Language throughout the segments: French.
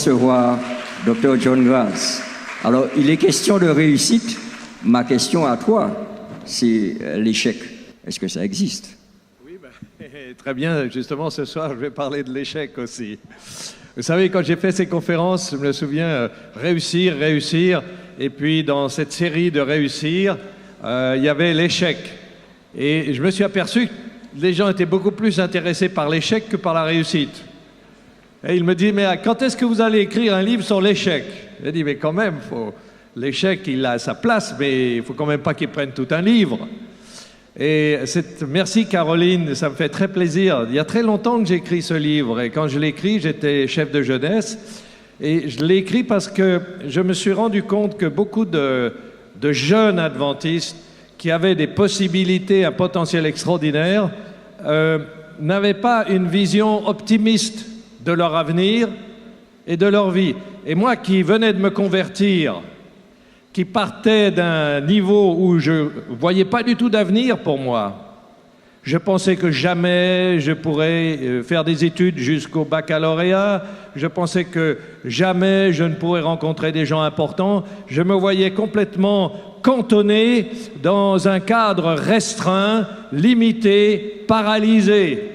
recevoir Dr. John Grants. Alors, il est question de réussite. Ma question à toi, c'est l'échec. Est-ce que ça existe? Oui, très bien. Justement, ce soir, je vais parler de l'échec aussi. Vous savez, quand j'ai fait ces conférences, je me souviens, réussir, réussir. Et puis, dans cette série de réussir, il y avait l'échec. Et je me suis aperçu que les gens étaient beaucoup plus intéressés par l'échec que par la réussite. Et il me dit, mais quand est-ce que vous allez écrire un livre sur l'échec? J'ai dit, mais quand même, l'échec, il a sa place, mais il faut quand même pas qu'il prenne tout un livre. Et merci Caroline, ça me fait très plaisir. Il y a très longtemps que j'ai écrit ce livre, et quand je l'ai écrit, j'étais chef de jeunesse. Et je l'ai écrit parce que je me suis rendu compte que beaucoup de jeunes adventistes qui avaient des possibilités, un potentiel extraordinaire, n'avaient pas une vision optimiste de leur avenir et de leur vie. Et moi qui venais de me convertir, qui partais d'un niveau où je ne voyais pas du tout d'avenir pour moi, je pensais que jamais je pourrais faire des études jusqu'au baccalauréat, je pensais que jamais je ne pourrais rencontrer des gens importants, je me voyais complètement cantonné dans un cadre restreint, limité, paralysé.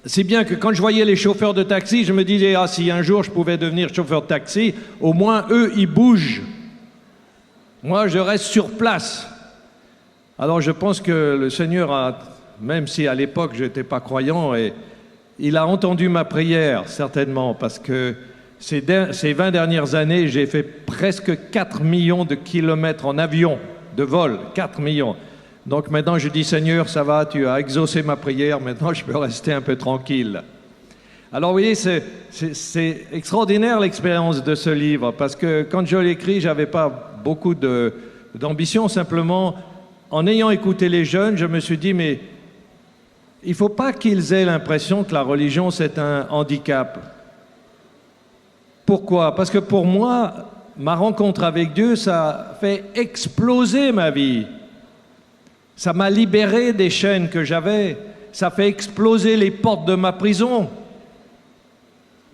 Si bien que quand je voyais les chauffeurs de taxi, je me disais, ah, si un jour je pouvais devenir chauffeur de taxi, au moins eux, ils bougent. Moi, je reste sur place. Alors je pense que le Seigneur a, même si à l'époque je n'étais pas croyant, et il a entendu ma prière, certainement, parce que ces 20 dernières années, j'ai fait presque 4 millions de kilomètres en avion, de vol, 4 millions. Donc maintenant, je dis, Seigneur, ça va, tu as exaucé ma prière, maintenant je peux rester un peu tranquille. Alors vous voyez, c'est extraordinaire l'expérience de ce livre, parce que quand je l'ai écrit, je n'avais pas beaucoup d'ambition, simplement, en ayant écouté les jeunes, je me suis dit, mais il ne faut pas qu'ils aient l'impression que la religion, c'est un handicap. Pourquoi? Parce que pour moi, ma rencontre avec Dieu, ça a fait exploser ma vie. Ça m'a libéré des chaînes que j'avais. Ça a fait exploser les portes de ma prison.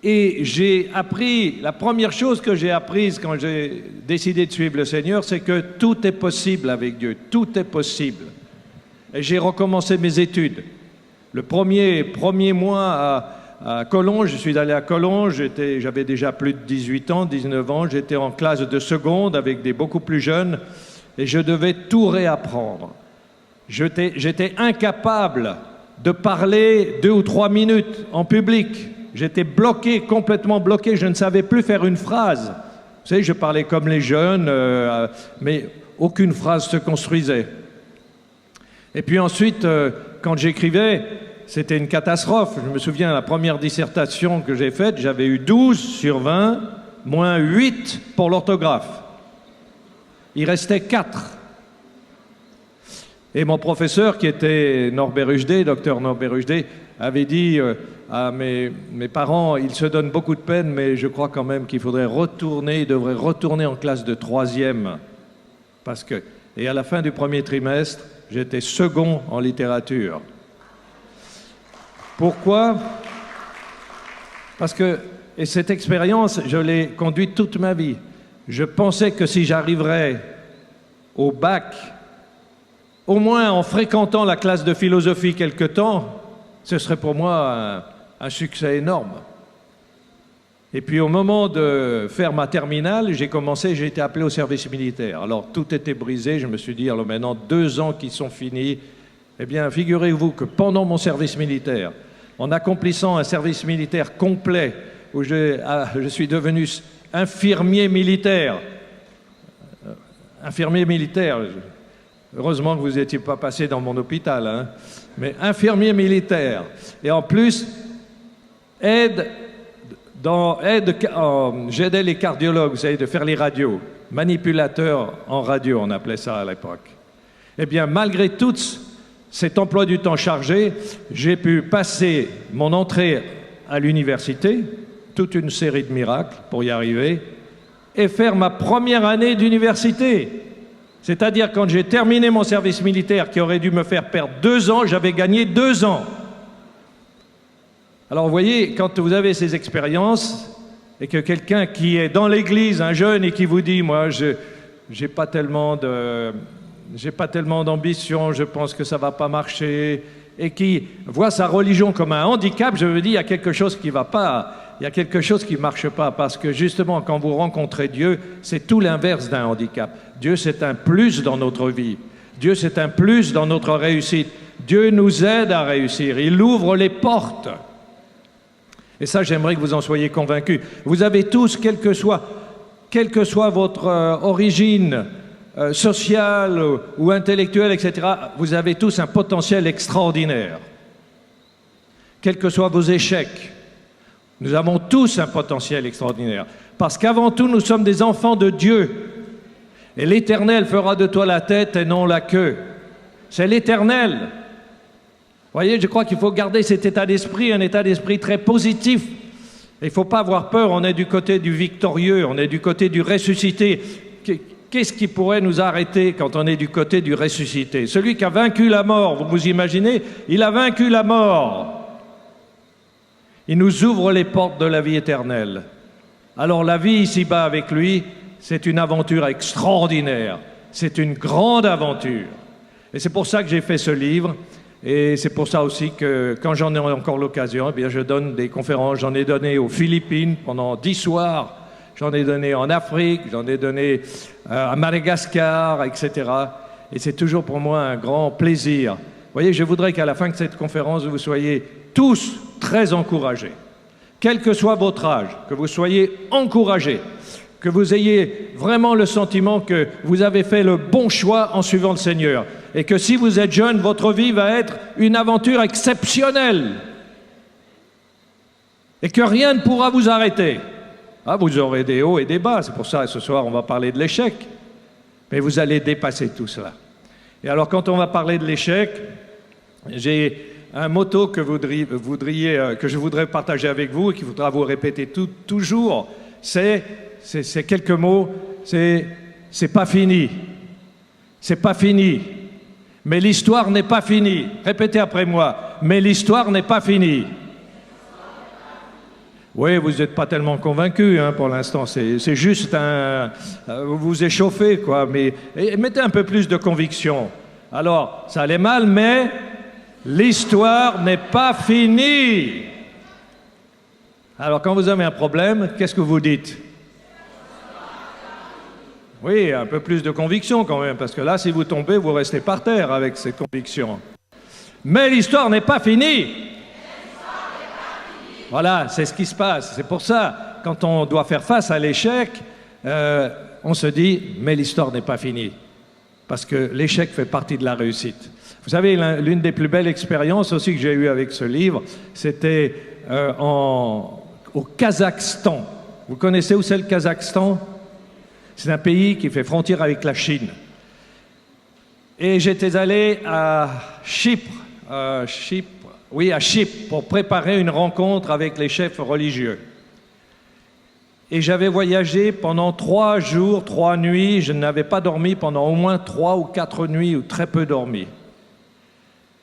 Et j'ai appris, la première chose que j'ai apprise quand j'ai décidé de suivre le Seigneur, c'est que tout est possible avec Dieu. Tout est possible. Et j'ai recommencé mes études. Le premier mois à Collonges, je suis allé à Collonges, j'avais déjà plus de 18 ans, 19 ans, j'étais en classe de seconde avec des beaucoup plus jeunes et je devais tout réapprendre. J'étais incapable de parler 2 ou 3 minutes en public. J'étais bloqué, complètement bloqué, je ne savais plus faire une phrase. Vous savez, je parlais comme les jeunes, mais aucune phrase se construisait. Et puis ensuite, quand j'écrivais, c'était une catastrophe. Je me souviens, la première dissertation que j'ai faite, j'avais eu 12 sur 20, moins 8 pour l'orthographe. Il restait 4. Et mon professeur, qui était Norbert Ruchdet, docteur Norbert Ruchdet, avait dit à mes parents, ils se donnent beaucoup de peine, mais je crois quand même qu'il faudrait retourner, ils devraient retourner en classe de 3e. Et à la fin du premier trimestre, j'étais second en littérature. Pourquoi? Parce que, et cette expérience, je l'ai conduite toute ma vie. Je pensais que si j'arriverais au bac, au moins en fréquentant la classe de philosophie quelque temps, ce serait pour moi un succès énorme. Et puis au moment de faire ma terminale, j'ai été appelé au service militaire. Alors tout était brisé, je me suis dit, alors maintenant 2 ans qui sont finis, eh bien figurez-vous que pendant mon service militaire, en accomplissant un service militaire complet, où je suis devenu infirmier militaire. Heureusement que vous n'étiez pas passé dans mon hôpital, hein. Mais infirmier militaire. Et en plus, j'aidais les cardiologues, vous savez, de faire les radios. Manipulateur en radio, on appelait ça à l'époque. Eh bien, malgré tout cet emploi du temps chargé, j'ai pu passer mon entrée à l'université, toute une série de miracles pour y arriver, et faire ma première année d'université. C'est-à-dire, quand j'ai terminé mon service militaire, qui aurait dû me faire perdre 2 ans, j'avais gagné 2 ans. Alors, vous voyez, quand vous avez ces expériences, et que quelqu'un qui est dans l'église, un jeune, et qui vous dit, moi, j'ai pas tellement d'ambition, je pense que ça va pas marcher, et qui voit sa religion comme un handicap, je veux dire, il y a quelque chose qui va pas, il y a quelque chose qui marche pas, parce que justement, quand vous rencontrez Dieu, c'est tout l'inverse d'un handicap. Dieu, c'est un plus dans notre vie. Dieu, c'est un plus dans notre réussite. Dieu nous aide à réussir. Il ouvre les portes. Et ça, j'aimerais que vous en soyez convaincus. Vous avez tous, quelle que soit votre origine sociale ou intellectuelle, etc., vous avez tous un potentiel extraordinaire. Quels que soient vos échecs, nous avons tous un potentiel extraordinaire. Parce qu'avant tout, nous sommes des enfants de Dieu. Et l'Éternel fera de toi la tête et non la queue. C'est l'Éternel. Vous voyez, je crois qu'il faut garder cet état d'esprit, un état d'esprit très positif. Il ne faut pas avoir peur, on est du côté du victorieux, on est du côté du ressuscité. Qu'est-ce qui pourrait nous arrêter quand on est du côté du ressuscité? Celui qui a vaincu la mort, vous vous imaginez? Il a vaincu la mort. Il nous ouvre les portes de la vie éternelle. Alors la vie ici-bas avec lui, c'est une aventure extraordinaire. C'est une grande aventure. Et c'est pour ça que j'ai fait ce livre. Et c'est pour ça aussi que quand j'en ai encore l'occasion, eh bien, je donne des conférences. J'en ai donné aux Philippines pendant 10 soirs. J'en ai donné en Afrique, j'en ai donné à Madagascar, etc. Et c'est toujours pour moi un grand plaisir. Vous voyez, je voudrais qu'à la fin de cette conférence, vous soyez tous très encouragés. Quel que soit votre âge, que vous soyez encouragés, que vous ayez vraiment le sentiment que vous avez fait le bon choix en suivant le Seigneur. Et que si vous êtes jeune, votre vie va être une aventure exceptionnelle. Et que rien ne pourra vous arrêter. Ah, vous aurez des hauts et des bas, c'est pour ça, ce soir, on va parler de l'échec. Mais vous allez dépasser tout cela. Et alors, quand on va parler de l'échec, j'ai un motto que je voudrais partager avec vous et qu'il faudra vous répéter toujours. C'est quelques mots, c'est pas fini. C'est pas fini. Mais l'histoire n'est pas finie. Répétez après moi. Mais l'histoire n'est pas finie. Oui, vous n'êtes pas tellement convaincus pour l'instant. C'est juste vous vous échauffez, quoi. Mais mettez un peu plus de conviction. Alors, ça allait mal, mais l'histoire n'est pas finie. Alors, quand vous avez un problème, qu'est-ce que vous dites? Oui, un peu plus de conviction quand même, parce que là, si vous tombez, vous restez par terre avec cette conviction. Mais l'histoire n'est pas finie. Voilà, c'est ce qui se passe. C'est pour ça, quand on doit faire face à l'échec, on se dit, mais l'histoire n'est pas finie. Parce que l'échec fait partie de la réussite. Vous savez, l'une des plus belles expériences aussi que j'ai eues avec ce livre, c'était au Kazakhstan. Vous connaissez où c'est le Kazakhstan? C'est un pays qui fait frontière avec la Chine. Et j'étais allé à Chypre, pour préparer une rencontre avec les chefs religieux. Et j'avais voyagé pendant 3 jours, 3 nuits. Je n'avais pas dormi pendant au moins 3 ou 4 nuits, ou très peu dormi.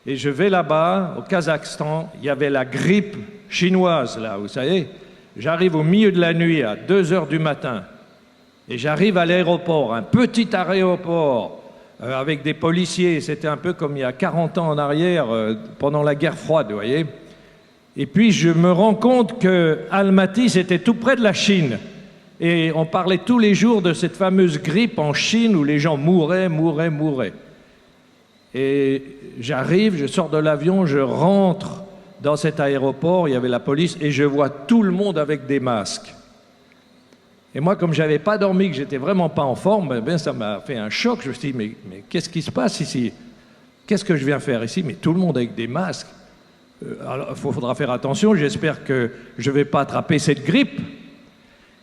Et je vais là-bas, au Kazakhstan, il y avait la grippe chinoise, là, vous savez. J'arrive au milieu de la nuit, à 2 heures du matin. Et j'arrive à l'aéroport, un petit aéroport, avec des policiers. C'était un peu comme il y a 40 ans en arrière, pendant la guerre froide, vous voyez. Et puis je me rends compte que Almaty, c'était tout près de la Chine. Et on parlait tous les jours de cette fameuse grippe en Chine où les gens mouraient. Et j'arrive, je sors de l'avion, je rentre dans cet aéroport, il y avait la police, et je vois tout le monde avec des masques. Et moi, comme je n'avais pas dormi, que j'étais vraiment pas en forme, ben ça m'a fait un choc. Je me suis dit, mais qu'est-ce qui se passe ici? Qu'est-ce que je viens faire ici? Mais tout le monde avec des masques. Alors, il faudra faire attention, j'espère que je ne vais pas attraper cette grippe.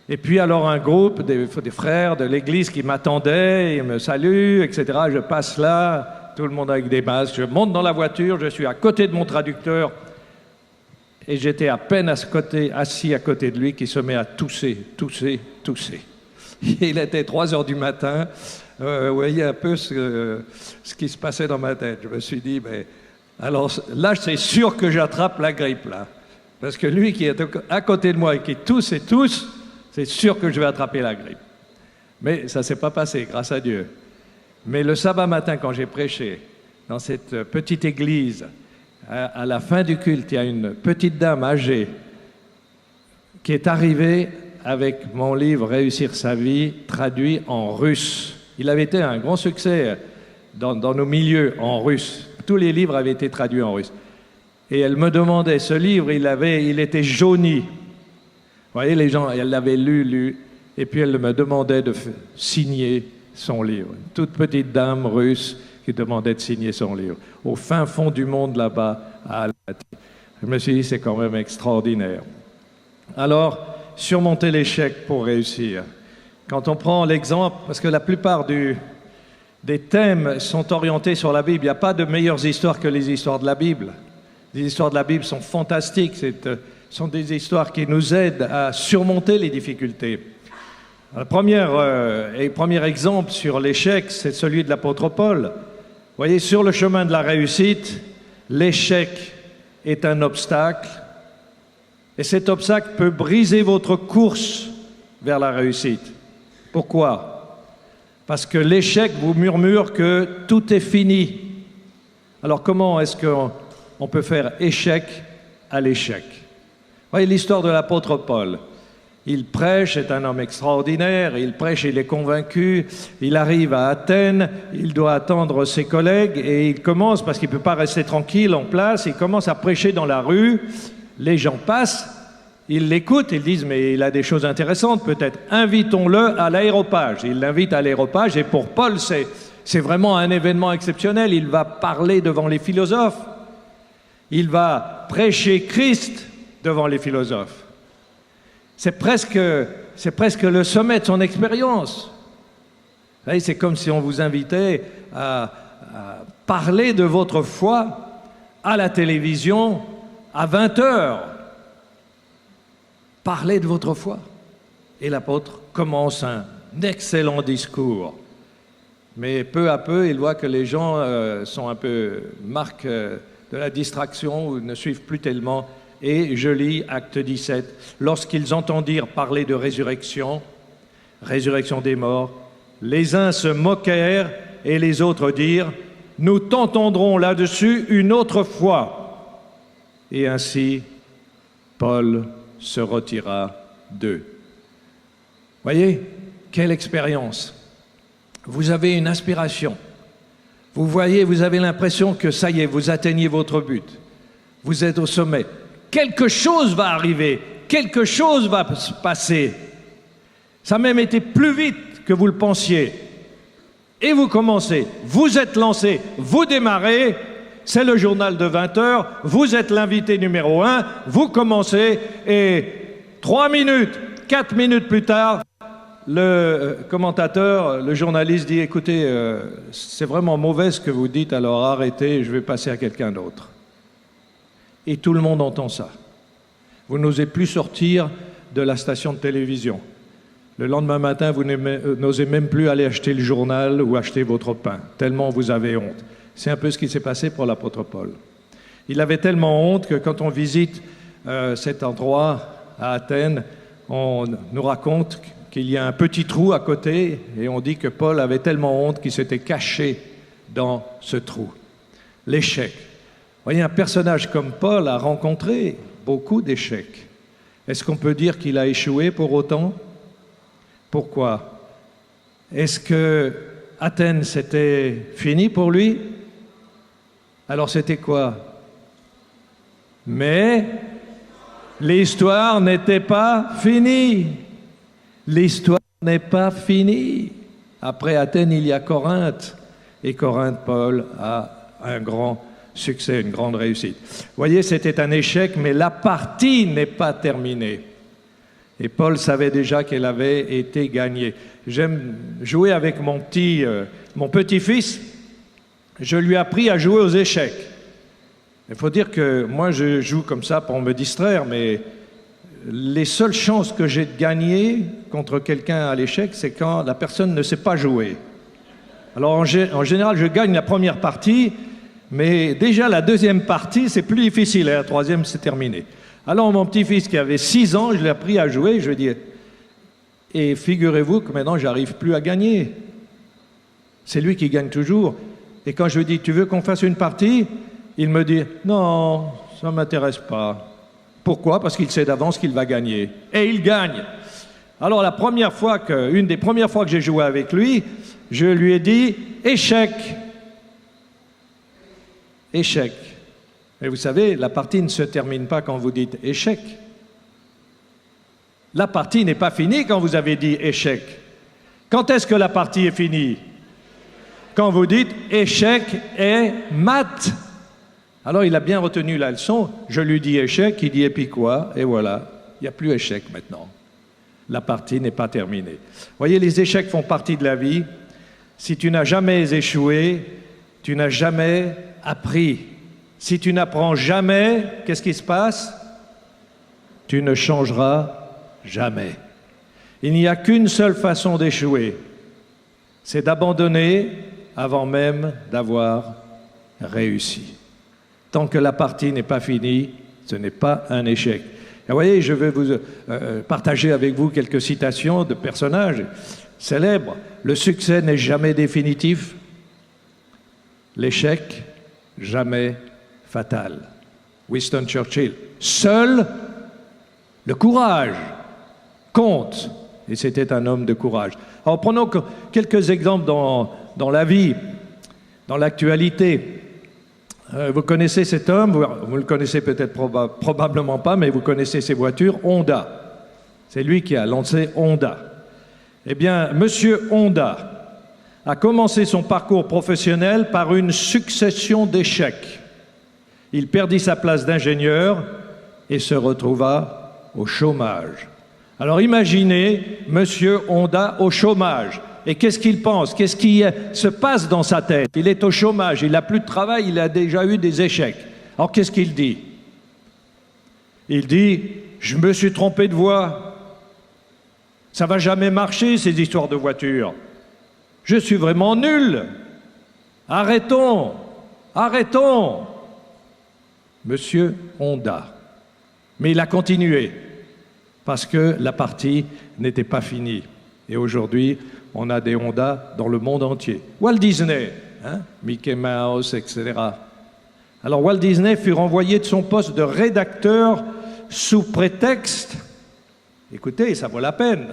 Et puis alors un groupe, des frères de l'église qui m'attendaient, ils me saluent, etc. Je passe là, tout le monde avec des masques. Je monte dans la voiture, je suis à côté de mon traducteur. Et j'étais à peine assis à côté de lui qui se met à tousser. Il était 3 heures du matin. Vous voyez un peu ce qui se passait dans ma tête. Je me suis dit, mais alors là, c'est sûr que j'attrape la grippe, là. Parce que lui qui est à côté de moi et qui tousse, C'est sûr que je vais attraper la grippe. Mais ça ne s'est pas passé, grâce à Dieu. Mais le sabbat matin, quand j'ai prêché dans cette petite église, à la fin du culte, il y a une petite dame âgée qui est arrivée avec mon livre « Réussir sa vie » traduit en russe. Il avait été un grand succès dans nos milieux en russe. Tous les livres avaient été traduits en russe. Et elle me demandait, ce livre, il était jauni. Vous voyez, les gens, elle l'avait lu, et puis elle me demandait de signer son livre. Une toute petite dame russe qui demandait de signer son livre. Au fin fond du monde, là-bas, à Almaty. Je me suis dit, c'est quand même extraordinaire. Alors, surmonter l'échec pour réussir. Quand on prend l'exemple, parce que la plupart des thèmes sont orientés sur la Bible, il n'y a pas de meilleures histoires que les histoires de la Bible. Les histoires de la Bible sont fantastiques, sont des histoires qui nous aident à surmonter les difficultés. Le premier exemple sur l'échec, c'est celui de l'apôtre Paul. Vous voyez, sur le chemin de la réussite, l'échec est un obstacle, et cet obstacle peut briser votre course vers la réussite. Pourquoi? Parce que l'échec vous murmure que tout est fini. Alors comment est-ce qu'on peut faire échec à l'échec? Vous voyez l'histoire de l'apôtre Paul. Il prêche, c'est un homme extraordinaire, il prêche, il est convaincu, il arrive à Athènes, il doit attendre ses collègues et il commence, parce qu'il ne peut pas rester tranquille en place, il commence à prêcher dans la rue, les gens passent, ils l'écoutent, ils disent mais il a des choses intéressantes peut-être, invitons-le à l'aréopage. Il l'invite à l'aréopage et pour Paul c'est vraiment un événement exceptionnel, il va parler devant les philosophes, il va prêcher Christ devant les philosophes. C'est presque le sommet de son expérience. C'est comme si on vous invitait à parler de votre foi à la télévision à 20h. Parler de votre foi. Et l'apôtre commence un excellent discours. Mais peu à peu, il voit que les gens sont un peu marquent de la distraction ou ne suivent plus tellement. Et je lis Acte 17. Lorsqu'ils entendirent parler de résurrection, résurrection des morts, les uns se moquèrent et les autres dirent « Nous t'entendrons là-dessus une autre fois. » Et ainsi, Paul se retira d'eux. Voyez, quelle expérience. Vous avez une inspiration. Vous voyez, vous avez l'impression que ça y est, vous atteignez votre but. Vous êtes au sommet. Quelque chose va arriver, quelque chose va se passer. Ça a même été plus vite que vous le pensiez. Et vous commencez, vous êtes lancé, vous démarrez, c'est le journal de 20h, vous êtes l'invité numéro 1, vous commencez et 3 minutes, 4 minutes plus tard, le commentateur, le journaliste dit « Écoutez, c'est vraiment mauvais ce que vous dites, alors arrêtez, je vais passer à quelqu'un d'autre. » Et tout le monde entend ça. Vous n'osez plus sortir de la station de télévision. Le lendemain matin, vous n'osez même plus aller acheter le journal ou acheter votre pain, tellement vous avez honte. C'est un peu ce qui s'est passé pour l'apôtre Paul. Il avait tellement honte que quand on visite cet endroit à Athènes, on nous raconte qu'il y a un petit trou à côté et on dit que Paul avait tellement honte qu'il s'était caché dans ce trou. L'échec. Vous voyez, un personnage comme Paul a rencontré beaucoup d'échecs. Est-ce qu'on peut dire qu'il a échoué pour autant? Pourquoi? Est-ce que Athènes, c'était fini pour lui? Alors c'était quoi? Mais l'histoire n'était pas finie. L'histoire n'est pas finie. Après Athènes, il y a Corinthe. Et Corinthe, Paul a un grand succès, une grande réussite. Vous voyez, c'était un échec, mais la partie n'est pas terminée. Et Paul savait déjà qu'elle avait été gagnée. J'aime jouer avec mon petit-fils. Je lui ai appris à jouer aux échecs. Il faut dire que moi, je joue comme ça pour me distraire, mais les seules chances que j'ai de gagner contre quelqu'un à l'échec, c'est quand la personne ne sait pas jouer. Alors, en général, je gagne la première partie, mais déjà la deuxième partie, c'est plus difficile. Et la troisième, c'est terminé. Alors, mon petit-fils qui avait 6 ans, je l'ai appris à jouer. Je lui ai dit, Et figurez-vous que maintenant, j'arrive plus à gagner. C'est lui qui gagne toujours. Et quand je lui dis, tu veux qu'on fasse une partie? Il me dit, non, ça ne m'intéresse pas. Pourquoi? Parce qu'il sait d'avance qu'il va gagner. Et il gagne. Alors une des premières fois que j'ai joué avec lui, je lui ai dit, échec. Échec. Mais vous savez, la partie ne se termine pas quand vous dites échec. La partie n'est pas finie quand vous avez dit échec. Quand est-ce que la partie est finie? Quand vous dites échec et mat. Alors il a bien retenu la leçon. Je lui dis échec, il dit et puis quoi? Et voilà, il n'y a plus échec maintenant. La partie n'est pas terminée. Vous voyez, les échecs font partie de la vie. Si tu n'as jamais échoué, tu n'as jamais appris. Si tu n'apprends jamais, qu'est-ce qui se passe? Tu ne changeras jamais. Il n'y a qu'une seule façon d'échouer, c'est d'abandonner avant même d'avoir réussi. Tant que la partie n'est pas finie, ce n'est pas un échec. Et vous voyez, je vais vous partager avec vous quelques citations de personnages célèbres. Le succès n'est jamais définitif, l'échec jamais fatal. Winston Churchill. Seul le courage compte. Et c'était un homme de courage. Alors prenons quelques exemples dans la vie, dans l'actualité. Vous connaissez cet homme, vous le connaissez peut-être probablement pas, mais vous connaissez ses voitures, Honda. C'est lui qui a lancé Honda. Eh bien, Monsieur Honda a commencé son parcours professionnel par une succession d'échecs. Il perdit sa place d'ingénieur et se retrouva au chômage. Alors imaginez Monsieur Honda au chômage. Et qu'est-ce qu'il pense? Qu'est-ce qui se passe dans sa tête? Il est au chômage, il n'a plus de travail, il a déjà eu des échecs. Alors qu'est-ce qu'il dit? Il dit, je me suis trompé de voie. Ça ne va jamais marcher, ces histoires de voitures. Je suis vraiment nul. Arrêtons, arrêtons. Monsieur Honda. Mais il a continué, parce que la partie n'était pas finie. Et aujourd'hui, on a des Honda dans le monde entier. Walt Disney, hein, Mickey Mouse, etc. Alors Walt Disney fut renvoyé de son poste de rédacteur sous prétexte, écoutez, ça vaut la peine,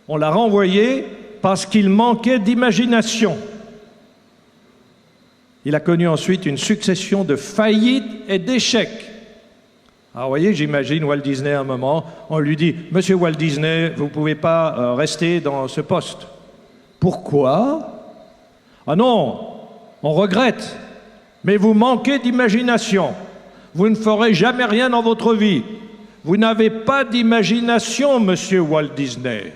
on l'a renvoyé parce qu'il manquait d'imagination. Il a connu ensuite une succession de faillites et d'échecs. Alors, vous voyez, j'imagine Walt Disney à un moment, on lui dit « Monsieur Walt Disney, vous ne pouvez pas rester dans ce poste. » Pourquoi? Ah non, on regrette, mais vous manquez d'imagination. Vous ne ferez jamais rien dans votre vie. Vous n'avez pas d'imagination, Monsieur Walt Disney.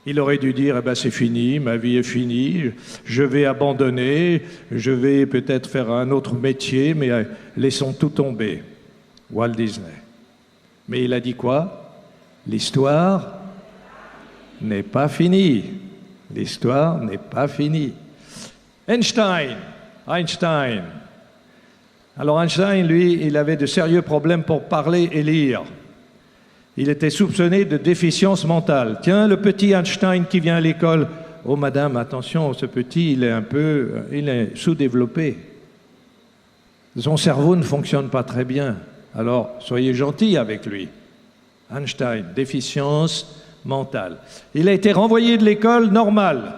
Il aurait dû dire, eh ben, c'est fini, ma vie est finie, je vais abandonner, je vais peut-être faire un autre métier, mais laissons tout tomber. Walt Disney. Mais il a dit quoi? L'histoire n'est pas finie. L'histoire n'est pas finie. Einstein. Alors Einstein, lui, il avait de sérieux problèmes pour parler et lire. Il était soupçonné de déficience mentale. Tiens, le petit Einstein qui vient à l'école. Oh madame, attention, ce petit, il est sous-développé. Son cerveau ne fonctionne pas très bien. Alors, soyez gentils avec lui. Einstein, déficience mentale. Il a été renvoyé de l'école normale.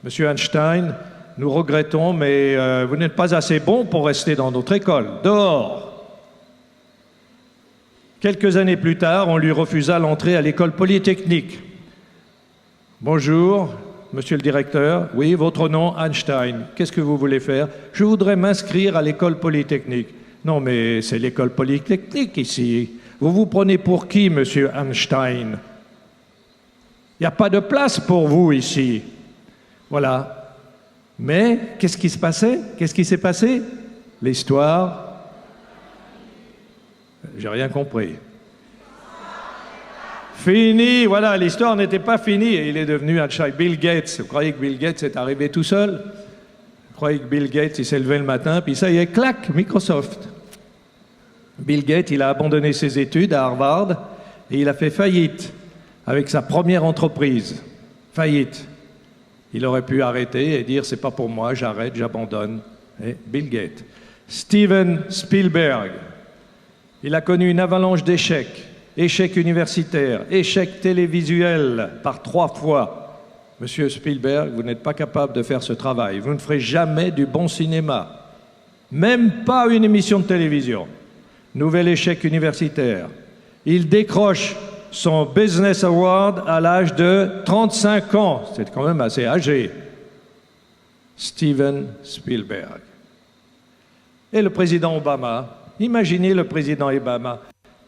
Monsieur Einstein, nous regrettons, mais vous n'êtes pas assez bon pour rester dans notre école. Dehors. Quelques années plus tard, on lui refusa l'entrée à l'école polytechnique. Bonjour, monsieur le directeur. Oui, votre nom, Einstein. Qu'est-ce que vous voulez faire? Je voudrais m'inscrire à l'école polytechnique. Non, mais c'est l'école polytechnique ici. Vous vous prenez pour qui, monsieur Einstein? Il n'y a pas de place pour vous ici. Voilà. Mais qu'est-ce qui se passait? Qu'est-ce qui s'est passé? L'histoire... J'ai rien compris. Fini, voilà, l'histoire n'était pas finie. Et il est devenu Einstein. Bill Gates, vous croyez que Bill Gates est arrivé tout seul? Vous croyez que Bill Gates, il s'est levé le matin, puis ça y est, clac, Microsoft. Bill Gates, il a abandonné ses études à Harvard et il a fait faillite. avec sa première entreprise, faillite. Il aurait pu arrêter et dire « c'est pas pour moi, j'arrête, j'abandonne ». Et Bill Gates. Steven Spielberg, il a connu une avalanche d'échecs, échecs universitaires, échecs télévisuels par 3 fois. Monsieur Spielberg, vous n'êtes pas capable de faire ce travail. Vous ne ferez jamais du bon cinéma. Même pas une émission de télévision. Nouvel échec universitaire. Il décroche son Business Award à l'âge de 35 ans. C'est quand même assez âgé. Steven Spielberg. Et le président Obama. Imaginez le président Obama.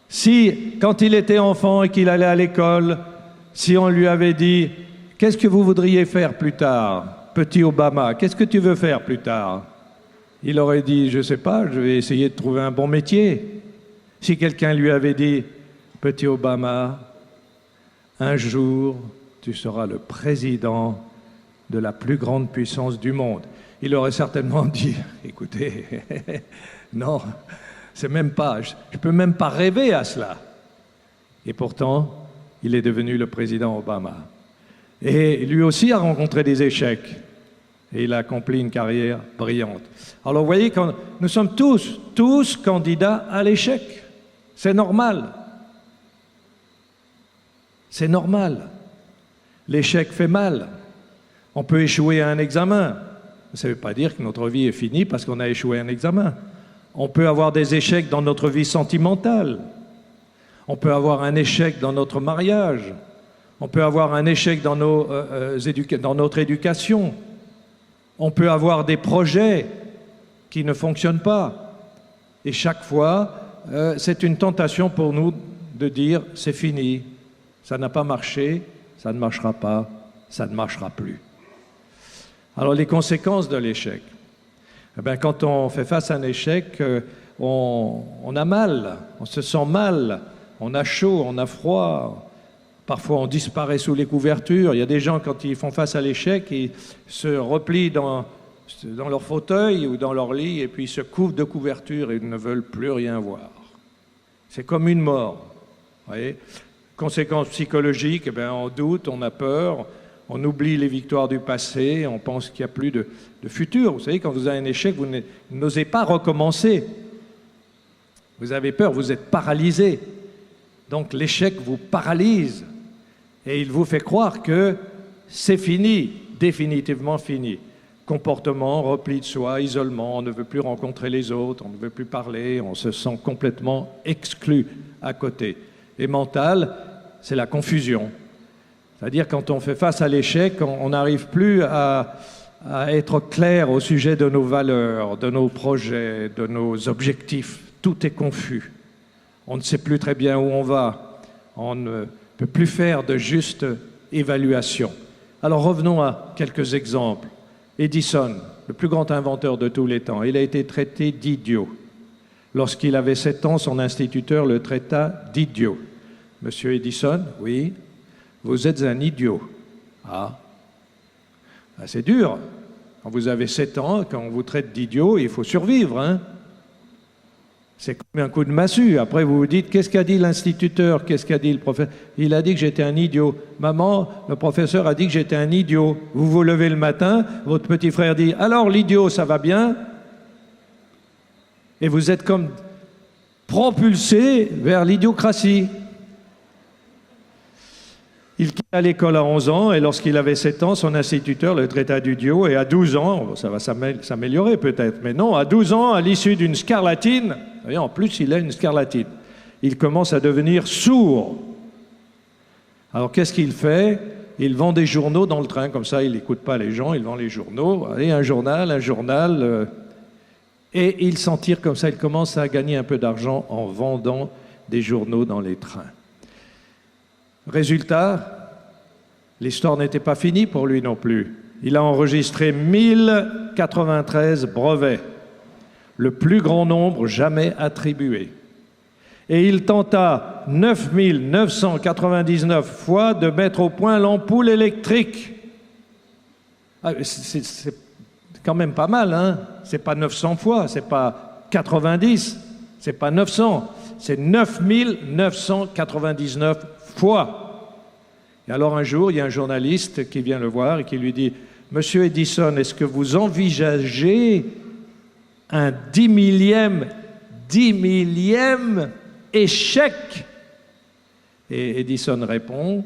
Si, quand il était enfant et qu'il allait à l'école, si on lui avait dit « Qu'est-ce que vous voudriez faire plus tard, petit Obama? Qu'est-ce que tu veux faire plus tard ?» Il aurait dit « Je ne sais pas, je vais essayer de trouver un bon métier. » Si quelqu'un lui avait dit « Petit Obama, un jour, tu seras le président de la plus grande puissance du monde. » Il aurait certainement dit « Écoutez, non, c'est même pas, je ne peux même pas rêver à cela. » Et pourtant, il est devenu le président Obama. Et lui aussi a rencontré des échecs. Et il a accompli une carrière brillante. Alors vous voyez, nous sommes tous candidats à l'échec. C'est normal. C'est normal. L'échec fait mal. On peut échouer à un examen. Ça ne veut pas dire que notre vie est finie parce qu'on a échoué à un examen. On peut avoir des échecs dans notre vie sentimentale. On peut avoir un échec dans notre mariage. On peut avoir un échec dans notre éducation. On peut avoir des projets qui ne fonctionnent pas. Et chaque fois, c'est une tentation pour nous de dire « c'est fini, ça n'a pas marché, ça ne marchera pas, ça ne marchera plus ». Alors les conséquences de l'échec. Eh bien, quand on fait face à un échec, on a mal, on se sent mal, on a chaud, on a froid. Parfois, on disparaît sous les couvertures. Il y a des gens, quand ils font face à l'échec, ils se replient dans leur fauteuil ou dans leur lit et puis ils se couvrent de couverture et ils ne veulent plus rien voir. C'est comme une mort. Vous voyez ? Conséquences psychologiques, eh bien, on doute, on a peur, on oublie les victoires du passé, on pense qu'il n'y a plus de futur. Vous savez, quand vous avez un échec, vous n'osez pas recommencer. Vous avez peur, vous êtes paralysé. Donc l'échec vous paralyse et il vous fait croire que c'est fini, définitivement fini. Comportement, repli de soi, isolement, on ne veut plus rencontrer les autres, on ne veut plus parler, on se sent complètement exclu à côté. Et mental, c'est la confusion. C'est-à-dire quand on fait face à l'échec, on n'arrive plus à être clair au sujet de nos valeurs, de nos projets, de nos objectifs. Tout est confus. On ne sait plus très bien où on va. On ne peut plus faire de juste évaluation. Alors revenons à quelques exemples. Edison, le plus grand inventeur de tous les temps, il a été traité d'idiot. Lorsqu'il avait 7 ans, son instituteur le traita d'idiot. Monsieur Edison, oui, vous êtes un idiot. Ah, c'est dur. Quand vous avez 7 ans, quand on vous traite d'idiot, il faut survivre, hein. C'est comme un coup de massue. Après, vous vous dites, qu'est-ce qu'a dit l'instituteur? Qu'est-ce qu'a dit le professeur? Il a dit que j'étais un idiot. Maman, le professeur a dit que j'étais un idiot. Vous vous levez le matin, votre petit frère dit, alors l'idiot, ça va bien? Et vous êtes comme propulsé vers l'idiocratie. Il quitta l'école à 11 ans et lorsqu'il avait 7 ans, son instituteur le traita d'idiot et à 12 ans, ça va s'améliorer peut-être, mais non, à 12 ans, à l'issue d'une scarlatine, vous voyez, en plus il a une scarlatine, il commence à devenir sourd. Alors qu'est-ce qu'il fait? Il vend des journaux dans le train, comme ça il n'écoute pas les gens, il vend les journaux, allez, un journal, et il s'en tire comme ça, il commence à gagner un peu d'argent en vendant des journaux dans les trains. Résultat, l'histoire n'était pas finie pour lui non plus. Il a enregistré 1093 brevets, le plus grand nombre jamais attribué. Et il tenta 9999 fois de mettre au point l'ampoule électrique. Ah, c'est quand même pas mal, hein? C'est pas 900 fois, c'est pas 90, c'est pas 900, c'est 9999 fois. Et alors un jour, il y a un journaliste qui vient le voir et qui lui dit « Monsieur Edison, est-ce que vous envisagez un 10 millième échec ?» Et Edison répond,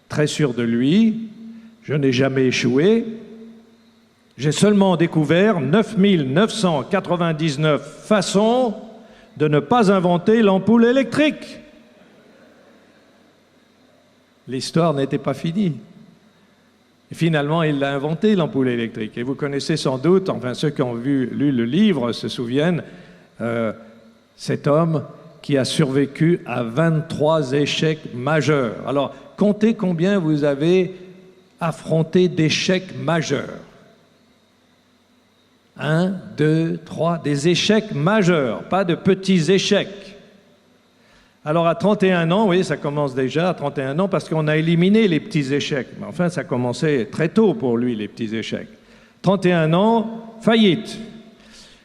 très sûr de lui, « Je n'ai jamais échoué. J'ai seulement découvert 9999 façons de ne pas inventer l'ampoule électrique. » L'histoire n'était pas finie. Et finalement, il l'a inventé, l'ampoule électrique. Et vous connaissez sans doute, enfin ceux qui ont lu le livre se souviennent, cet homme qui a survécu à 23 échecs majeurs. Alors, comptez combien vous avez affronté d'échecs majeurs. 1, 2, 3, des échecs majeurs, pas de petits échecs. Alors à 31 ans, oui, ça commence déjà à 31 ans parce qu'on a éliminé les petits échecs. Mais enfin, ça commençait très tôt pour lui, les petits échecs. 31 ans, faillite.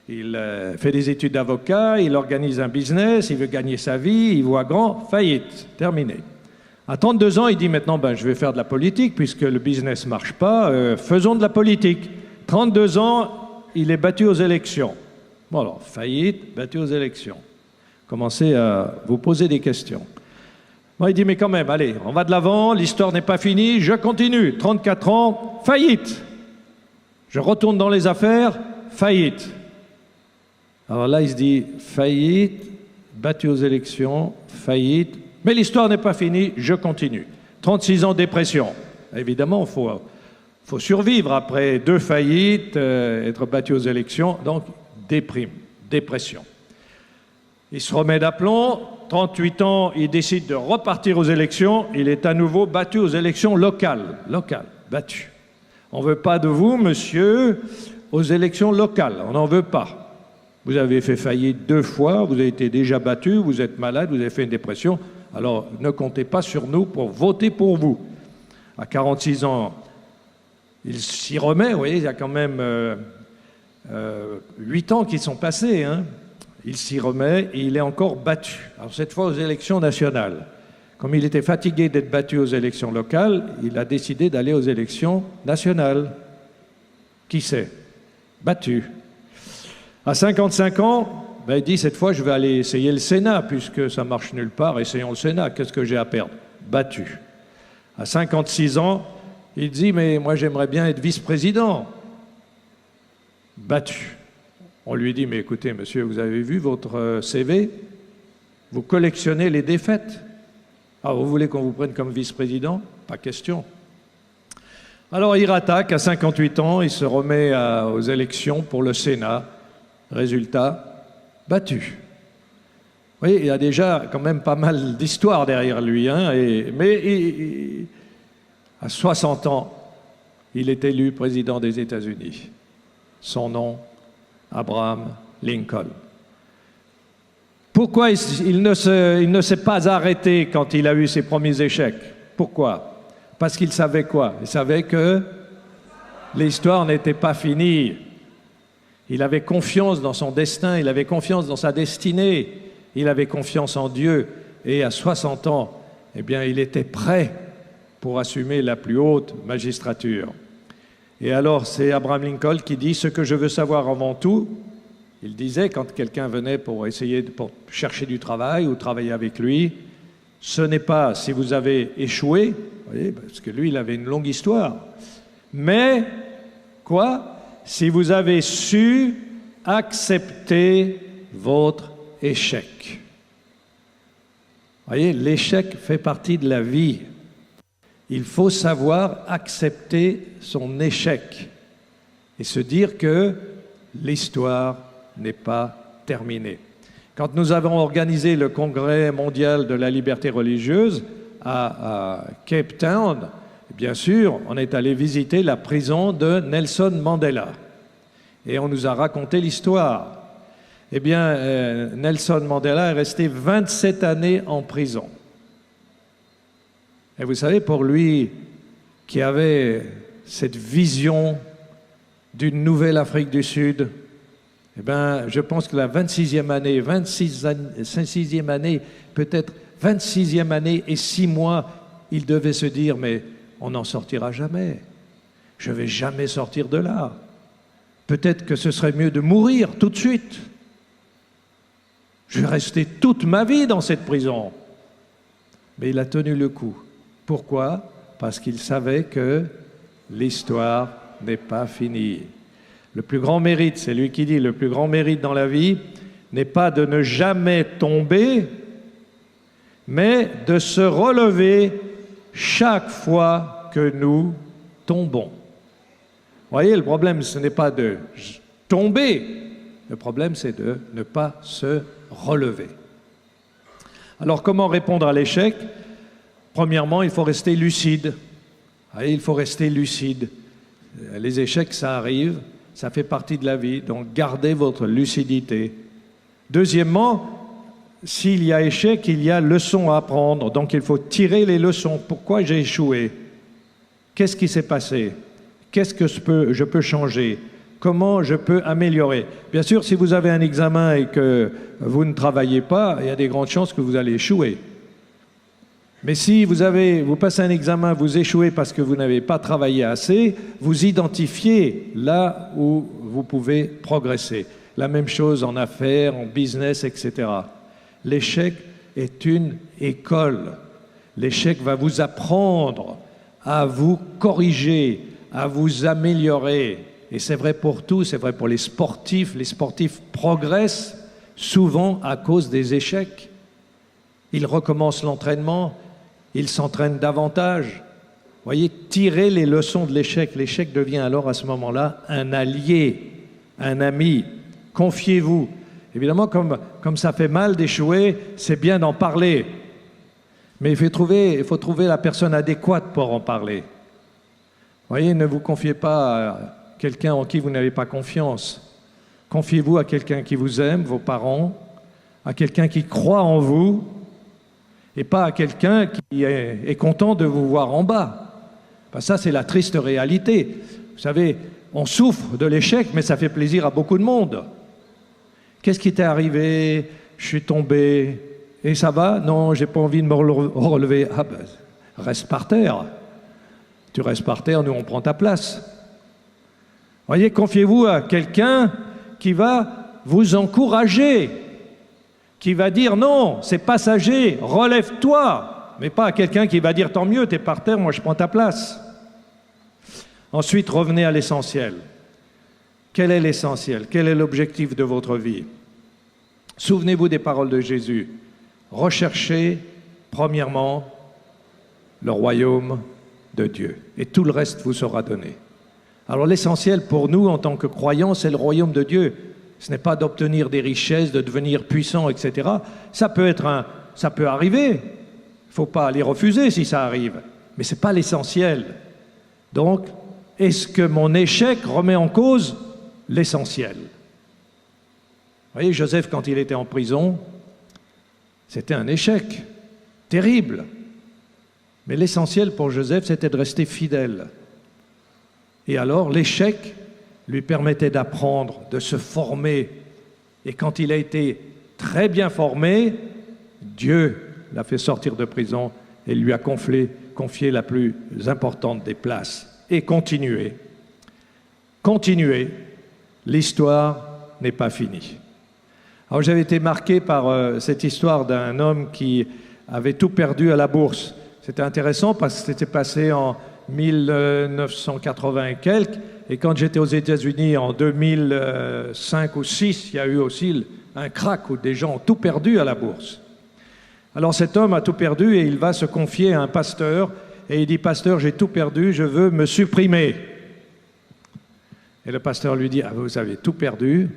Il fait des études d'avocat, il organise un business, il veut gagner sa vie, il voit grand, faillite, terminé. À 32 ans, il dit maintenant, je vais faire de la politique puisque le business ne marche pas, faisons de la politique. 32 ans, il est battu aux élections. Bon alors, faillite, battu aux élections. Commencez à vous poser des questions. Bon, il dit, mais quand même, allez, on va de l'avant, l'histoire n'est pas finie, je continue. 34 ans, faillite. Je retourne dans les affaires, faillite. Alors là, il se dit, faillite, battu aux élections, faillite, mais l'histoire n'est pas finie, je continue. 36 ans, dépression. Évidemment, il faut survivre après 2 faillites, être battu aux élections, donc dépression. Il se remet d'aplomb, 38 ans, il décide de repartir aux élections, il est à nouveau battu aux élections locales, battu. On ne veut pas de vous, monsieur, aux élections locales, on n'en veut pas. Vous avez fait faillite 2 fois, vous avez été déjà battu, vous êtes malade, vous avez fait une dépression, alors ne comptez pas sur nous pour voter pour vous. À 46 ans, il s'y remet, vous voyez, il y a quand même 8 ans qui sont passés, hein. Il s'y remet et il est encore battu. Alors cette fois aux élections nationales. Comme il était fatigué d'être battu aux élections locales, il a décidé d'aller aux élections nationales. Qui sait? Battu. À 55 ans, il dit cette fois je vais aller essayer le Sénat, puisque ça marche nulle part, essayons le Sénat, qu'est-ce que j'ai à perdre? Battu. À 56 ans, il dit mais moi j'aimerais bien être vice-président. Battu. On lui dit, mais écoutez, monsieur, vous avez vu votre CV? Vous collectionnez les défaites. Alors, vous voulez qu'on vous prenne comme vice-président? Pas question. Alors, il rattaque à 58 ans, il se remet aux élections pour le Sénat. Résultat, battu. Vous voyez, il y a déjà quand même pas mal d'histoires derrière lui, hein, mais à 60 ans, il est élu président des États-Unis. Son nom, Abraham Lincoln. Pourquoi il ne s'est pas arrêté quand il a eu ses premiers échecs? Pourquoi? Parce qu'il savait quoi? Il savait que l'histoire n'était pas finie. Il avait confiance dans son destin, il avait confiance dans sa destinée, il avait confiance en Dieu. Et à 60 ans, eh bien, il était prêt pour assumer la plus haute magistrature. Et alors, c'est Abraham Lincoln qui dit « Ce que je veux savoir avant tout », il disait quand quelqu'un venait pour chercher du travail ou travailler avec lui, ce n'est pas si vous avez échoué, vous voyez, parce que lui, il avait une longue histoire, mais quoi? Si vous avez su accepter votre échec. Vous voyez, l'échec fait partie de la vie. Il faut savoir accepter son échec et se dire que l'histoire n'est pas terminée. Quand nous avons organisé le Congrès mondial de la liberté religieuse à Cape Town, bien sûr, on est allé visiter la prison de Nelson Mandela et on nous a raconté l'histoire. Eh bien, Nelson Mandela est resté 27 années en prison. Et vous savez, pour lui, qui avait cette vision d'une nouvelle Afrique du Sud, eh bien, je pense que la 26e année, peut-être 26e année et 6 mois, il devait se dire, mais on n'en sortira jamais. Je ne vais jamais sortir de là. Peut-être que ce serait mieux de mourir tout de suite. Je vais rester toute ma vie dans cette prison. Mais il a tenu le coup. Pourquoi? Parce qu'il savait que l'histoire n'est pas finie. Le plus grand mérite, c'est lui qui dit, le plus grand mérite dans la vie n'est pas de ne jamais tomber, mais de se relever chaque fois que nous tombons. Vous voyez, le problème, ce n'est pas de tomber, le problème, c'est de ne pas se relever. Alors, comment répondre à l'échec? Premièrement, il faut rester lucide. Vous voyez, il faut rester lucide. Les échecs, ça arrive, ça fait partie de la vie, donc gardez votre lucidité. Deuxièmement, s'il y a échec, il y a leçon à apprendre, donc il faut tirer les leçons. Pourquoi j'ai échoué? Qu'est-ce qui s'est passé? Qu'est-ce que je peux changer? Comment je peux améliorer? Bien sûr, si vous avez un examen et que vous ne travaillez pas, il y a des grandes chances que vous allez échouer. Mais si vous passez un examen, vous échouez parce que vous n'avez pas travaillé assez, vous identifiez là où vous pouvez progresser. La même chose en affaires, en business, etc. L'échec est une école. L'échec va vous apprendre à vous corriger, à vous améliorer. Et c'est vrai pour tout, c'est vrai pour les sportifs. Les sportifs progressent souvent à cause des échecs. Ils recommencent l'entraînement, ils s'entraînent davantage. Vous voyez, tirez les leçons de l'échec. L'échec devient alors à ce moment-là un allié, un ami. Confiez-vous. Évidemment, comme ça fait mal d'échouer, c'est bien d'en parler. Mais il faut trouver la personne adéquate pour en parler. Vous voyez, ne vous confiez pas à quelqu'un en qui vous n'avez pas confiance. Confiez-vous à quelqu'un qui vous aime, vos parents, à quelqu'un qui croit en vous, et pas à quelqu'un qui est content de vous voir en bas. Ben ça, c'est la triste réalité. Vous savez, on souffre de l'échec, mais ça fait plaisir à beaucoup de monde. Qu'est-ce qui t'est arrivé? Je suis tombé. Et ça va? Non, j'ai pas envie de me relever. Ah ben, reste par terre. Tu restes par terre, nous on prend ta place. Voyez, confiez-vous à quelqu'un qui va vous encourager, qui va dire non, c'est passager, relève-toi, mais pas à quelqu'un qui va dire tant mieux, t'es par terre, moi je prends ta place. Ensuite, revenez à l'essentiel. Quel est l'essentiel? Quel est l'objectif de votre vie? Souvenez-vous des paroles de Jésus. Recherchez, premièrement, le royaume de Dieu. Et tout le reste vous sera donné. Alors l'essentiel pour nous, en tant que croyants, c'est le royaume de Dieu. Ce n'est pas d'obtenir des richesses, de devenir puissant, etc. Ça peut arriver. Il ne faut pas les refuser si ça arrive. Mais ce n'est pas l'essentiel. Donc, est-ce que mon échec remet en cause l'essentiel? Vous voyez, Joseph, quand il était en prison, c'était un échec terrible. Mais l'essentiel pour Joseph, c'était de rester fidèle. Et alors, l'échec lui permettait d'apprendre, de se former. Et quand il a été très bien formé, Dieu l'a fait sortir de prison et lui a confié la plus importante des places. Et continuez. Continuez. L'histoire n'est pas finie. Alors j'avais été marqué par cette histoire d'un homme qui avait tout perdu à la bourse. C'était intéressant parce que c'était passé en 1980 et quelques. Et quand j'étais aux États-Unis en 2005 ou 2006, il y a eu aussi un crack où des gens ont tout perdu à la bourse. Alors cet homme a tout perdu et il va se confier à un pasteur. Et il dit, pasteur, j'ai tout perdu, je veux me supprimer. Et le pasteur lui dit, ah, vous avez tout perdu?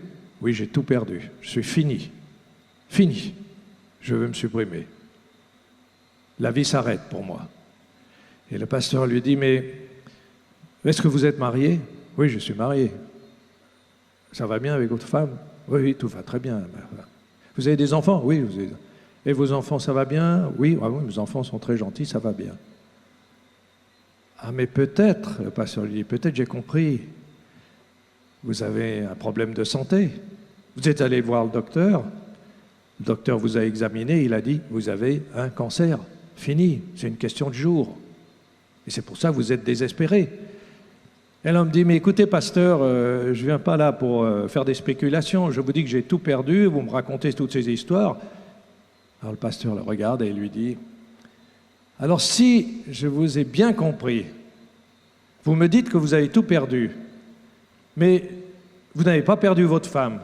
Oui, j'ai tout perdu, je suis fini. Fini. Je veux me supprimer. La vie s'arrête pour moi. Et le pasteur lui dit, mais est-ce que vous êtes marié? Oui, je suis marié. Ça va bien avec votre femme? Oui, oui, tout va très bien. Vous avez des enfants? Oui. Vous avez... Et vos enfants, ça va bien? Oui, ah oui, mes enfants sont très gentils, ça va bien. Ah, mais peut-être, le pasteur lui dit, peut-être j'ai compris. Vous avez un problème de santé. Vous êtes allé voir le docteur vous a examiné, il a dit, vous avez un cancer. fini, c'est une question de jours. Et c'est pour ça que vous êtes désespérés. Et là, on me dit, mais écoutez, pasteur, je ne viens pas là pour faire des spéculations. Je vous dis que j'ai tout perdu, vous me racontez toutes ces histoires. Alors le pasteur le regarde et lui dit, alors si je vous ai bien compris, vous me dites que vous avez tout perdu, mais vous n'avez pas perdu votre femme.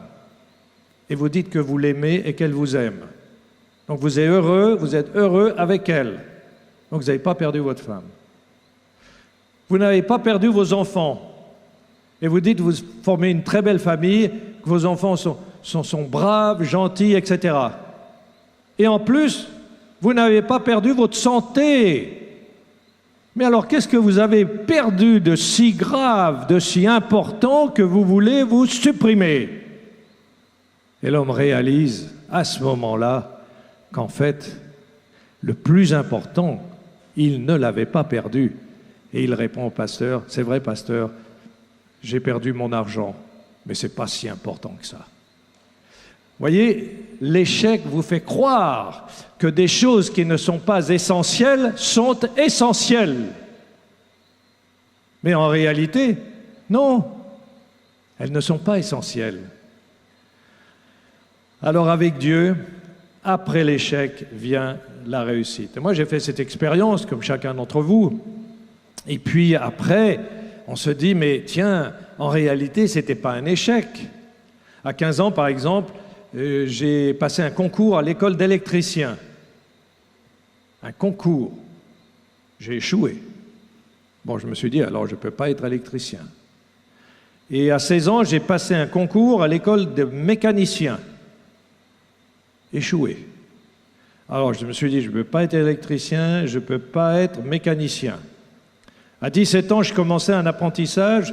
Et vous dites que vous l'aimez et qu'elle vous aime. Donc vous êtes heureux avec elle. Donc vous n'avez pas perdu votre femme. Vous n'avez pas perdu vos enfants. Et vous dites que vous formez une très belle famille, que vos enfants sont braves, gentils, etc. Et en plus, vous n'avez pas perdu votre santé. Mais alors, qu'est-ce que vous avez perdu de si grave, de si important que vous voulez vous supprimer? Et l'homme réalise à ce moment-là qu'en fait, le plus important, il ne l'avait pas perdu. Et il répond au pasteur, c'est vrai pasteur, j'ai perdu mon argent, mais ce n'est pas si important que ça. Voyez, l'échec vous fait croire que des choses qui ne sont pas essentielles sont essentielles. Mais en réalité, non, elles ne sont pas essentielles. Alors avec Dieu, après l'échec vient la réussite. Et moi j'ai fait cette expérience, comme chacun d'entre vous. Et puis après, on se dit, mais tiens, en réalité, ce n'était pas un échec. À 15 ans, par exemple, j'ai passé un concours à l'école d'électricien. Un concours. J'ai échoué. Bon, je me suis dit, alors je ne peux pas être électricien. Et à 16 ans, j'ai passé un concours à l'école de mécanicien. Échoué. Alors je me suis dit, je ne peux pas être électricien, je ne peux pas être mécanicien. À 17 ans, je commençais un apprentissage,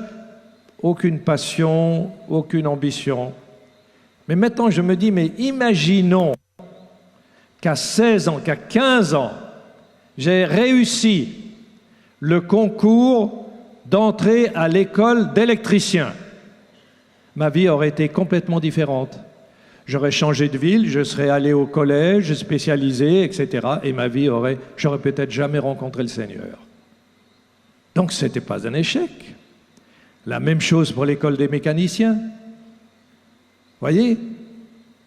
aucune passion, aucune ambition. Mais maintenant, je me dis, mais imaginons qu'à 16 ans, qu'à 15 ans, j'ai réussi le concours d'entrée à l'école d'électricien. Ma vie aurait été complètement différente. J'aurais changé de ville, je serais allé au collège, spécialisé, etc. Et ma vie j'aurais peut-être jamais rencontré le Seigneur. Donc, ce n'était pas un échec. La même chose pour l'école des mécaniciens. Voyez,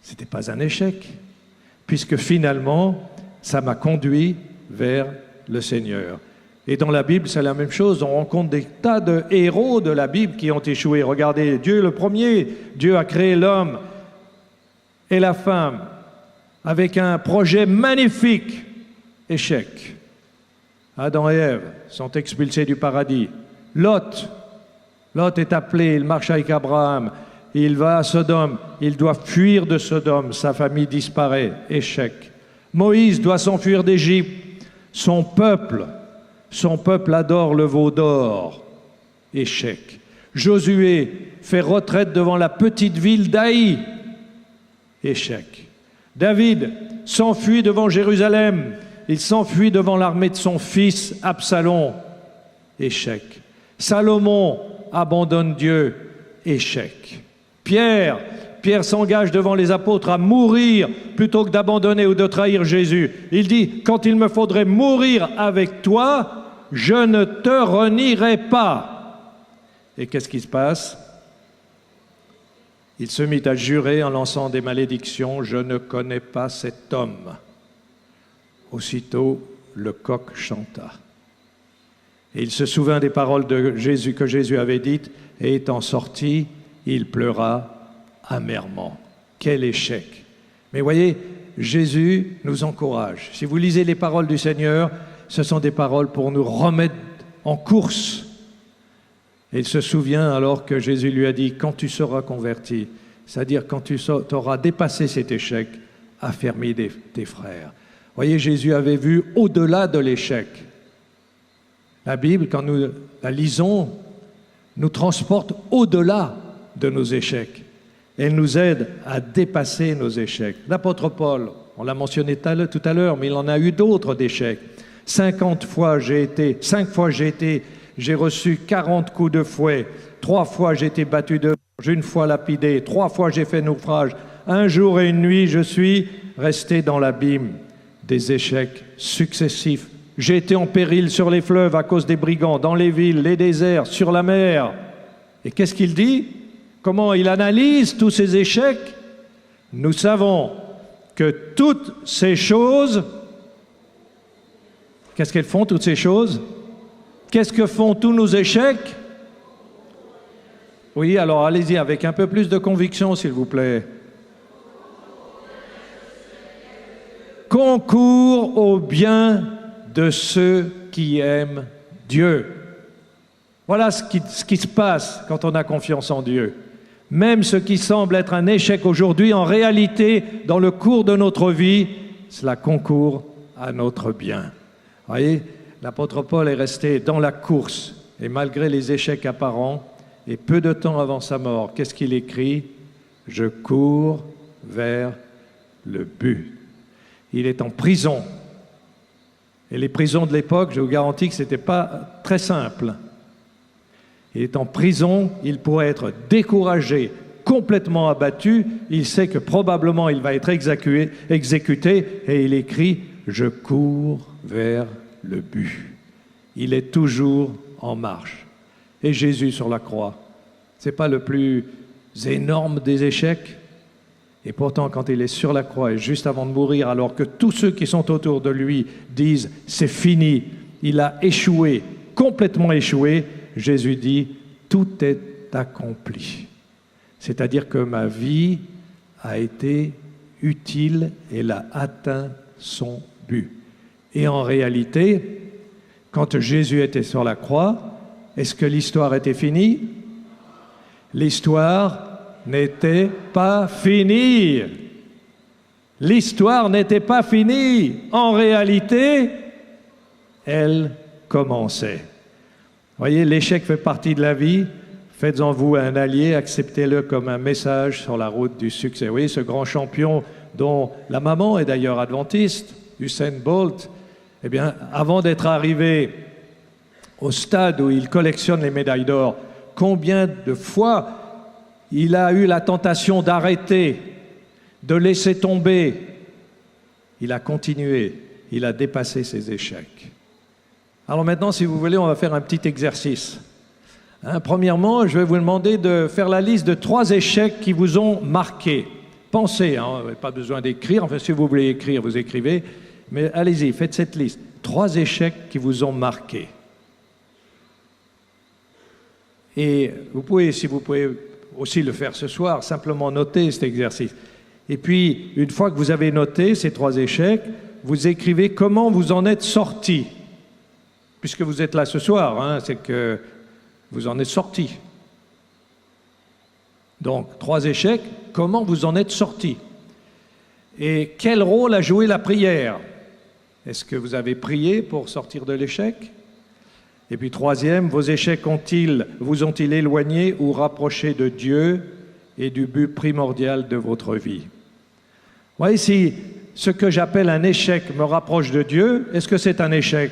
ce n'était pas un échec, puisque finalement, ça m'a conduit vers le Seigneur. Et dans la Bible, c'est la même chose. On rencontre des tas de héros de la Bible qui ont échoué. Regardez, Dieu le premier, Dieu a créé l'homme et la femme avec un projet magnifique. Échec. Adam et Ève sont expulsés du paradis. Lot est appelé, il marche avec Abraham, il va à Sodome, il doit fuir de Sodome, sa famille disparaît, échec. Moïse doit s'enfuir d'Égypte, son peuple adore le veau d'or, échec. Josué fait retraite devant la petite ville d'Aï, échec. David s'enfuit devant Jérusalem, il s'enfuit devant l'armée de son fils Absalom, échec. Salomon abandonne Dieu, échec. Pierre s'engage devant les apôtres à mourir plutôt que d'abandonner ou de trahir Jésus. Il dit, quand il me faudrait mourir avec toi, je ne te renierai pas. Et qu'est-ce qui se passe? Il se mit à jurer en lançant des malédictions, je ne connais pas cet homme. Aussitôt, le coq chanta. Et il se souvint des paroles de Jésus que Jésus avait dites, et étant sorti, il pleura amèrement. Quel échec! Mais voyez, Jésus nous encourage. Si vous lisez les paroles du Seigneur, ce sont des paroles pour nous remettre en course. Et il se souvient alors que Jésus lui a dit, quand tu seras converti, c'est-à-dire quand tu auras dépassé cet échec, affermis tes frères. Voyez, Jésus avait vu au-delà de l'échec. La Bible, quand nous la lisons, nous transporte au-delà de nos échecs. Elle nous aide à dépasser nos échecs. L'apôtre Paul, on l'a mentionné tout à l'heure, mais il en a eu d'autres d'échecs. 5 fois j'ai reçu 40 coups de fouet. 3 fois j'ai été battu de gorge, 1 fois lapidé. 3 fois j'ai fait naufrage. 1 jour et 1 nuit, je suis resté dans l'abîme. des échecs successifs. J'ai été en péril sur les fleuves à cause des brigands, dans les villes, les déserts, sur la mer. Et qu'est-ce qu'il dit? Comment il analyse tous ces échecs? Nous savons que toutes ces choses, qu'est-ce qu'elles font, toutes ces choses? Qu'est-ce que font tous nos échecs? Oui, alors allez-y avec un peu plus de conviction, s'il vous plaît. Concourt au bien de ceux qui aiment Dieu. Voilà ce qui se passe quand on a confiance en Dieu. Même ce qui semble être un échec aujourd'hui, en réalité, dans le cours de notre vie, cela concourt à notre bien. Vous voyez, l'apôtre Paul est resté dans la course, et malgré les échecs apparents, et peu de temps avant sa mort, qu'est-ce qu'il écrit? « Je cours vers le but ». Il est en prison. Et les prisons de l'époque, je vous garantis que ce n'était pas très simple. Il est en prison, il pourrait être découragé, complètement abattu. Il sait que probablement il va être exécuté et il écrit « Je cours vers le but ». Il est toujours en marche. Et Jésus sur la croix, ce n'est pas le plus énorme des échecs. Et pourtant, quand il est sur la croix et juste avant de mourir, alors que tous ceux qui sont autour de lui disent « c'est fini », il a échoué, complètement échoué, Jésus dit « tout est accompli ». C'est-à-dire que ma vie a été utile et elle a atteint son but. Et en réalité, quand Jésus était sur la croix, est-ce que l'histoire était finie? L'histoire n'était pas finie. L'histoire n'était pas finie. En réalité, elle commençait. Vous voyez, l'échec fait partie de la vie. Faites-en vous un allié, acceptez-le comme un message sur la route du succès. Vous voyez, ce grand champion dont la maman est d'ailleurs adventiste, Usain Bolt, eh bien, avant d'être arrivé au stade où il collectionne les médailles d'or, combien de fois il a eu la tentation d'arrêter, de laisser tomber. Il a continué, il a dépassé ses échecs. Alors maintenant, si vous voulez, on va faire un petit exercice. Premièrement, je vais vous demander de faire la liste de 3 échecs qui vous ont marqué. Pensez, vous n'avez pas besoin d'écrire, enfin si vous voulez écrire, vous écrivez, mais allez-y, faites cette liste. 3 échecs qui vous ont marqué. Et vous pouvez, si vous pouvez aussi le faire ce soir, simplement noter cet exercice. Et puis, une fois que vous avez noté ces 3 échecs, vous écrivez comment vous en êtes sorti. Puisque vous êtes là ce soir, c'est que vous en êtes sorti. Donc, 3 échecs, comment vous en êtes sorti? Et quel rôle a joué la prière? Est-ce que vous avez prié pour sortir de l'échec? Et puis 3e, vos échecs vous ont-ils éloigné ou rapproché de Dieu et du but primordial de votre vie? Vous voyez, si ce que j'appelle un échec me rapproche de Dieu, est-ce que c'est un échec?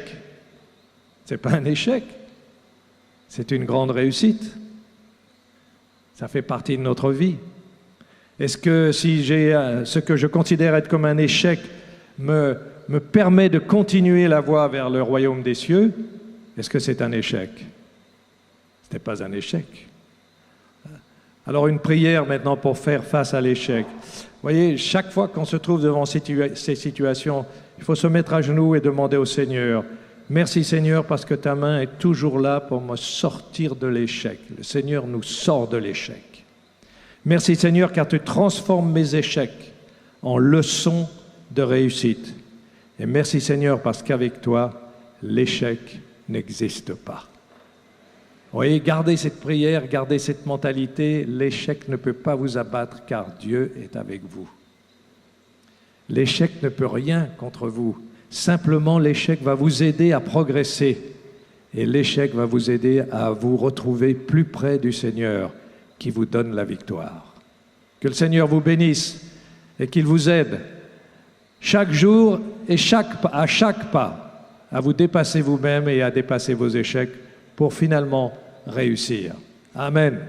Ce n'est pas un échec, c'est une grande réussite. Ça fait partie de notre vie. Est-ce que si j'ai ce que je considère être comme un échec me permet de continuer la voie vers le royaume des cieux? Est-ce que c'est un échec? Ce n'est pas un échec. Alors une prière maintenant pour faire face à l'échec. Vous voyez, chaque fois qu'on se trouve devant ces situations, il faut se mettre à genoux et demander au Seigneur, merci Seigneur parce que ta main est toujours là pour me sortir de l'échec. Le Seigneur nous sort de l'échec. Merci Seigneur car tu transformes mes échecs en leçons de réussite. Et merci Seigneur parce qu'avec toi, l'échec n'existe pas. Vous voyez, gardez cette prière, gardez cette mentalité, l'échec ne peut pas vous abattre car Dieu est avec vous. L'échec ne peut rien contre vous, simplement l'échec va vous aider à progresser et l'échec va vous aider à vous retrouver plus près du Seigneur qui vous donne la victoire. Que le Seigneur vous bénisse et qu'il vous aide chaque jour et à chaque pas à vous dépasser vous-même et à dépasser vos échecs pour finalement réussir. Amen.